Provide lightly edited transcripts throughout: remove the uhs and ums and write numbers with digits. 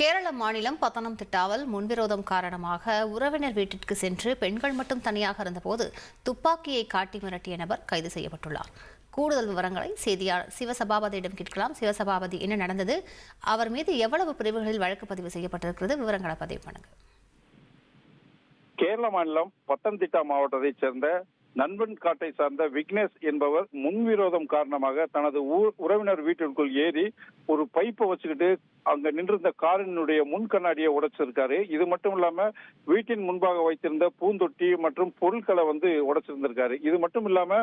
கேரள மாநிலம் பத்தனம்திட்டாவில் முன்விரோதம் காரணமாக உறவினர் வீட்டிற்கு சென்று பெண்கள் மட்டும் தனியாக இருந்தபோது துப்பாக்கியை காட்டி மிரட்டிய நபர் கைது செய்யப்பட்டுள்ளார். கூடுதல் விவரங்களை செய்தியாளர் சிவசபாபதியிடம் கேட்கலாம். சிவசபாபதி, என்ன நடந்தது? அவர் மீது எவ்வளவு பிரிவுகளில் வழக்கு பதிவு செய்யப்பட்டிருக்கிறது? விவரங்களை பதிவு பண்ணுங்க. கேரள மாநிலம் பத்தனம்திட்டா மாவட்டத்தைச் சேர்ந்த நண்பன் காட்டை சார்ந்த விக்னேஷ் என்பவர் முன்விரோதம் காரணமாக தனது உறவினர் வீட்டிற்குள் ஏறி ஒரு பைப்பை வச்சுக்கிட்டு அங்க நின்றிருந்த காரினுடைய முன் கண்ணாடியை உடைச்சிருக்காரு. இது மட்டும் இல்லாம வீட்டின் முன்பாக வைத்திருந்த பூந்தொட்டி மற்றும் பொருட்களை உடைச்சிருந்திருக்காரு. இது மட்டும் இல்லாம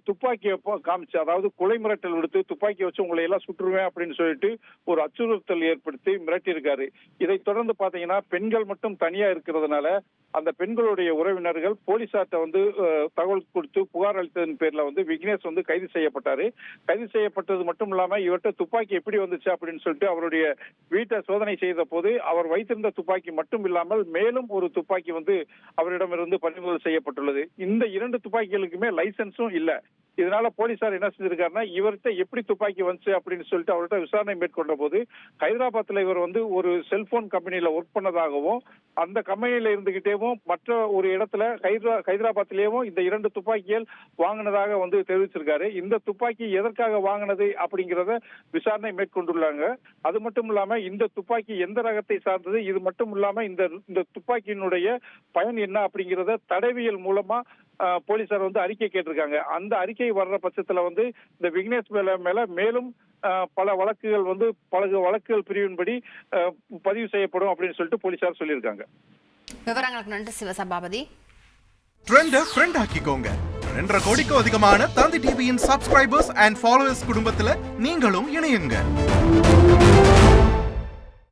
துப்பாக்கியை காமிச்சு, அதாவது கொலை மிரட்டல் விடுத்து துப்பாக்கி வச்சு உங்களை எல்லாம் சுற்றுவேன் அப்படின்னு சொல்லிட்டு ஒரு அச்சுறுத்தல் ஏற்படுத்தி மிரட்டியிருக்காரு. இதை தொடர்ந்து பாத்தீங்கன்னா பெண்கள் மட்டும் தனியா இருக்கிறதுனால அந்த பெண்களுடைய உறவினர்கள் போலீசார்ட்ட தகவல் கொடுத்து புகார் அளித்ததன் பேர்ல விக்னேஷ் கைது செய்யப்பட்டாரு. கைது செய்யப்பட்டது மட்டும் இல்லாம இவர்கிட்ட துப்பாக்கி எப்படி வந்துச்சு அப்படின்னு சொல்லிட்டு அவருடைய வீட்டை சோதனை செய்த போது அவர் வைத்திருந்த துப்பாக்கி மட்டும் இல்லாமல் மேலும் ஒரு துப்பாக்கி அவரிடமிருந்து பறிமுதல் செய்யப்பட்டுள்ளது. இந்த 2 துப்பாக்கிகளுக்குமே லைசன்ஸும் இல்ல. இதனால போலீசார் என்ன செஞ்சிருக்காருன்னா, இவர்கிட்ட எப்படி துப்பாக்கி வந்துச்சு அப்படின்னு சொல்லிட்டு அவர்கிட்ட விசாரணை மேற்கொண்ட போது ஹைதராபாத்ல இவர் ஒரு செல்போன் கம்பெனியில ஒர்க் பண்ணதாகவும், அந்த கம்பெனியில இருந்துகிட்டேவும் மற்ற ஒரு இடத்துல ஹைதராபாத்லயும் இந்த 2 துப்பாக்கிகள் வாங்கினதாக தெரிவிச்சிருக்காரு. இந்த துப்பாக்கி எதற்காக வாங்கினது அப்படிங்கிறத விசாரணை மேற்கொண்டுள்ளாங்க. அது மட்டும் இல்லாம இந்த துப்பாக்கி எந்த ரகத்தை சார்ந்தது, இது மட்டும் இல்லாம இந்த துப்பாக்கியினுடைய பயன் என்ன அப்படிங்கிறத தடவியல் மூலமா போலீசார் அறிக்கை கேட்டிருக்காங்க. அந்த அறிக்கை வர்ற பட்சத்துல இந்த விக்னேஷ் மேல மேலும் பல வழக்குகள் பல வழக்குகள் பிரிவின்படி பதிவு செய்யப்படும் அப்படின்னு சொல்லிட்டு போலீசார் சொல்லியிருக்காங்க. விவரங்களுக்கு நன்றி சிவசபாபதி. ட்ரெண்ட ஃப்ரெண்ட் ஆக்கிக்கோங்க. 2.5 கோடிக்கும் அதிகமான தந்தி டிவியின் சப்ஸ்கிரைபர்ஸ் அண்ட் ஃபாலோவர்ஸ் குடும்பத்துல நீங்களும் இணையுங்க.